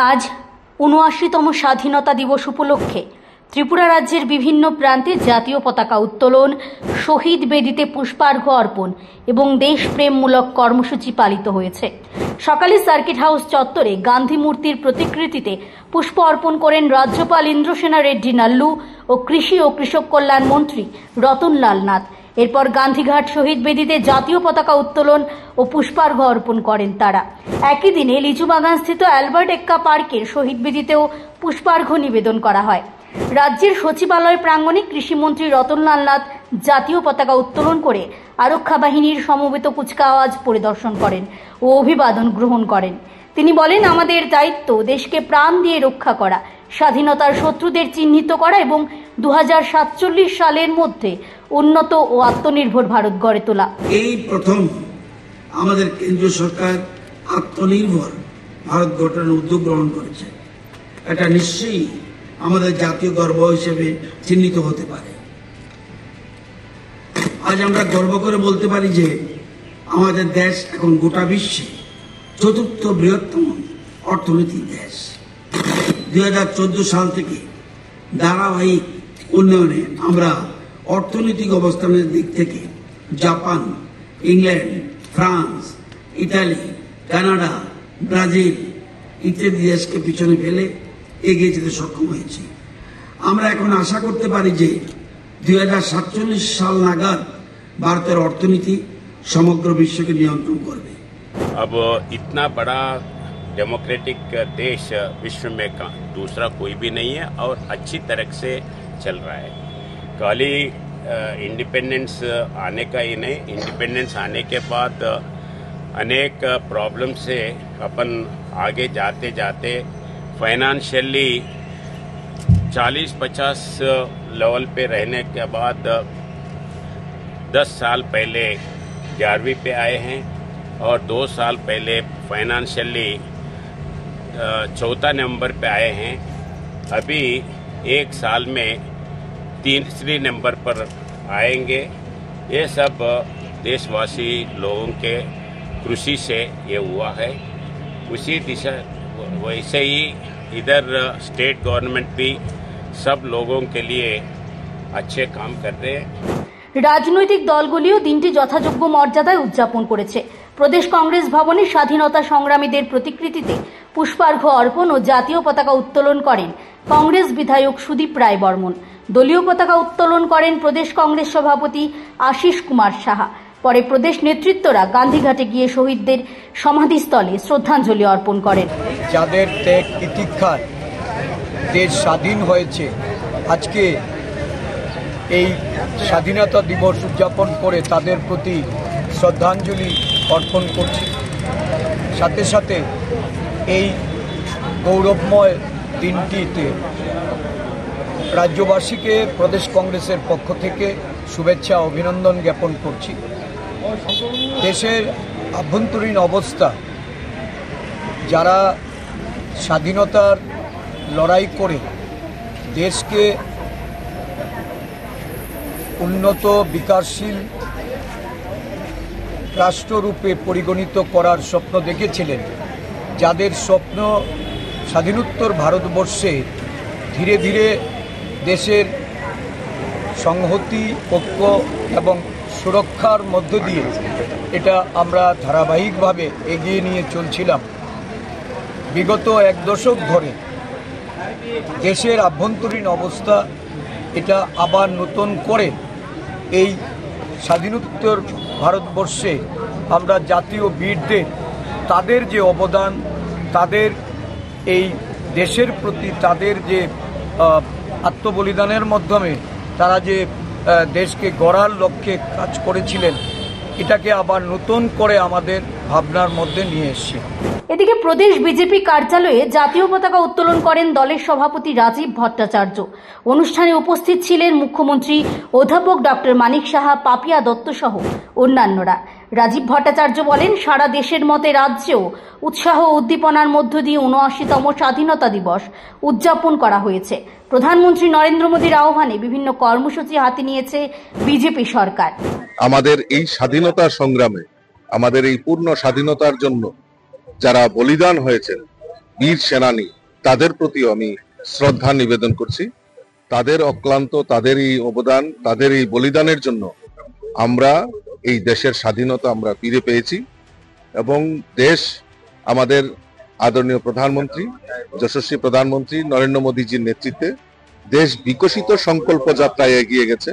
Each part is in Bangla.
আজ ৭৯তম স্বাধীনতা দিবস উপলক্ষে ত্রিপুরা রাজ্যের বিভিন্ন প্রান্তে জাতীয় পতাকা উত্তোলন, শহীদ বেদিতে পুষ্পার্ঘ্য অর্পণ এবং দেশপ্রেমমূলক কর্মসূচি পালিত হয়েছে। সকালে সার্কিট হাউস চত্বরে গান্ধী মূর্তির প্রতিকৃতিতে পুষ্প অর্পণ করেন রাজ্যপাল ইন্দ্রসেনা রেড্ডি নাল্লু ও কৃষি ও কৃষক কল্যাণ মন্ত্রী রতনলাল নাথ। এরপর গান্ধীঘাট শহীদ বেদিতে জাতীয় পতাকা উত্তোলন ও পুষ্পার্ঘ্য অর্পণ করেন তারা। একই দিনে লিচুবাগানস্থিত অ্যালবার্ট এক্কা পার্কের শহীদ বেদিতেও পুষ্পার্ঘ্য নিবেদন করা হয়। রাজ্যের সচিবালয় প্রাঙ্গণে কৃষিমন্ত্রী রতনলাল নাথ জাতীয় পতাকা উত্তোলন করে আরক্ষা বাহিনীর সমবেত কুচকাওয়াজ পরিদর্শন করেন ও অভিবাদন গ্রহণ করেন। তিনি বলেন, আমাদের দায়িত্ব দেশকে প্রাণ দিয়ে রক্ষা করা, স্বাধীনতার শত্রুদের চিহ্নিত করা এবং 2047 সালের মধ্যে উন্নত ও আত্মনির্ভর ভারত গড়ে তোলা। এই প্রথম আমাদের কেন্দ্রীয় সরকার আত্মনির্ভর ভারত গঠনের উদ্যোগ গ্রহণ করেছে। এটা নিশ্চয়ই আমাদের জাতীয় গর্ব হিসেবে চিহ্নিত হতে পারে। আজ আমরা গর্ব করে বলতে পারি যে আমাদের দেশ এখন গোটা বিশ্বে চতুর্থ বৃহত্তম অর্থনৈতিক দেশ। 2014 সাল থেকে ধারাবাহিক উন্নয়নে আমরা অর্থনৈতিক অবস্থানের দিক থেকে Japan, England, France, Italy, Canada, Brazil ইত্যাদি দেশকে পিছনে ফেলে এগিয়ে যেতে সক্ষম হয়েছি। আমরা এখন আশা করতে পারি যে 2047 সাল নাগাদ ভারতের অর্থনীতি সমগ্র বিশ্বকে নিয়ন্ত্রণ করবে। अब इतना बड़ा डेमोक्रेटिक देश विश्व में दूसरा कोई भी नहीं है और अच्छी तरह से चल रहा है। खाली इंडिपेंडेंस आने का ही नहीं, इंडिपेंडेंस आने के बाद अनेक प्रॉब्लम से अपन आगे जाते जाते फाइनेंशियली 40-50 लेवल पे रहने के बाद 10 साल पहले 11वीं पे आए हैं और 2 साल पहले फाइनेंशियली 4था नंबर पे आए हैं। अभी 1 साल में 3रे नंबर पर आएंगे। ये सब देशवासी लोगों के कृषि से ये हुआ है। उसी दिशा वैसे ही इधर स्टेट गवर्नमेंट भी सब लोगों के लिए अच्छे काम कर रहे हैं। রাজনৈতিক দলগুলিও দিনটি যথাযোগ্য মর্যাদায় উদযাপন করেছে। প্রদেশ কংগ্রেস ভবনে স্বাধীনতা সংগ্রামীদের প্রতিকৃতিতে পুষ্পার্ঘ্য অর্পণ ও জাতীয় পতাকা উত্তোলন করেন কংগ্রেস বিধায়ক সুদীপ রায় বর্মন। দলীয় পতাকা উত্তোলন করেন প্রদেশ কংগ্রেস সভাপতি আশিস কুমার সাহা। পরে প্রদেশ নেতৃত্বরা গান্ধীঘাটে গিয়ে শহীদদের সমাধিস্থলে শ্রদ্ধাঞ্জলি অর্পণ করেন। যাদের ত্যাগ তিতিক্ষায় দেশ স্বাধীন হয়েছে, আজকে এই স্বাধীনতা দিবস উদযাপন করে তাদের প্রতি শ্রদ্ধাঞ্জলি অর্পণ করছি। সাথে সাথে এই গৌরবময় দিনটিতে রাজ্যবাসীকে প্রদেশ কংগ্রেসের পক্ষ থেকে শুভেচ্ছা অভিনন্দন জ্ঞাপন করছি। দেশের আভ্যন্তরীণ অবস্থা, যারা স্বাধীনতার লড়াই করে দেশকে উন্নত বিকাশশীল রাষ্ট্ররূপে পরিগণিত করার স্বপ্ন দেখেছিলেন, যাদের স্বপ্ন স্বাধীনোত্তর ভারতবর্ষে ধীরে ধীরে দেশের সংহতি, ঐক্য এবং সুরক্ষার মধ্য দিয়ে এটা আমরা ধারাবাহিকভাবে এগিয়ে নিয়ে চলছিলাম। বিগত 1 দশক ধরে দেশের আভ্যন্তরীণ অবস্থা এটা আবার নতুন করে এই স্বাধীনোত্তর ভারতবর্ষে আমরা জাতীয় বীরদের তাদের যে অবদান, তাদের এই দেশের প্রতি তাদের যে আত্মবলিদানের মাধ্যমে তারা যে দেশকে গড়ার লক্ষ্যে কাজ করেছিলেন, এটাকে আবার নতুন করে আমাদের ভাবনার মধ্যে নিয়ে এসেছি। এদিকে প্রদেশ বিজেপি কার্যালয়ে জাতীয় পতাকা উত্তোলন করেন দলের সভাপতি রাজীব ভট্টাচার্য। অনুষ্ঠানে উপস্থিত ছিলেন মুখ্যমন্ত্রী অধ্যাপক ডক্টর মানিক সাহা, পাপিয়া দত্ত সহ অন্যান্যরা। রাজীব ভট্টাচার্য বলেন, সারা দেশের মতে রাজ্যেও উৎসাহ উদ্দীপনার মধ্য দিয়ে ৭৯তম স্বাধীনতা দিবস উদযাপন করা হয়েছে। প্রধানমন্ত্রী নরেন্দ্র মোদীর আহ্বানে বিভিন্ন কর্মসূচি হাতে নিয়েছে বিজেপি সরকার। আমাদের এই স্বাধীনতা সংগ্রামে, আমাদের এই পূর্ণ স্বাধীনতার জন্য যারা বলিদান হয়েছেন বীর সেনানী তাদের প্রতিও আমি শ্রদ্ধা নিবেদন করছি। তাদের অক্লান্ত, তাদের এই অবদান, তাদের এই বলিদানের জন্য আমরা এই দেশের স্বাধীনতা আমরা ফিরে পেয়েছি এবং দেশ আমাদের আদরণীয় প্রধানমন্ত্রী, যশস্বী প্রধানমন্ত্রী নরেন্দ্র মোদীজির নেতৃত্বে দেশ বিকশিত সংকল্প যাত্রায় এগিয়ে গেছে।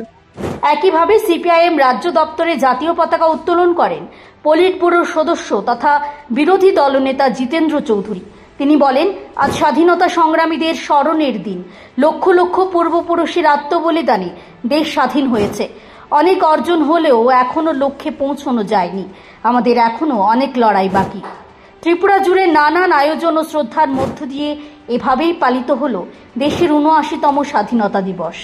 একইভাবে সিপিআইএম রাজ্য দপ্তরে জাতীয় পতাকা উত্তোলন করেন পলিট ব্যুরোর সদস্য তথা বিরোধী দলনেতা জিতেন্দ্র চৌধুরী। তিনি বলেন, আজ স্বাধীনতা সংগ্রামীদের স্মরণের দিন। লক্ষ লক্ষ পূর্বপুরুষের আত্মবলিদানে দেশ স্বাধীন হয়েছে। অনেক অর্জন হলেও এখনো লক্ষ্যে পৌঁছানো যায়নি। আমাদের এখনো অনেক লড়াই বাকি। ত্রিপুরা জুড়ে নানান আয়োজন ও শ্রদ্ধার মধ্য দিয়ে এভাবেই পালিত হলো দেশের ৭৯তম স্বাধীনতা দিবস।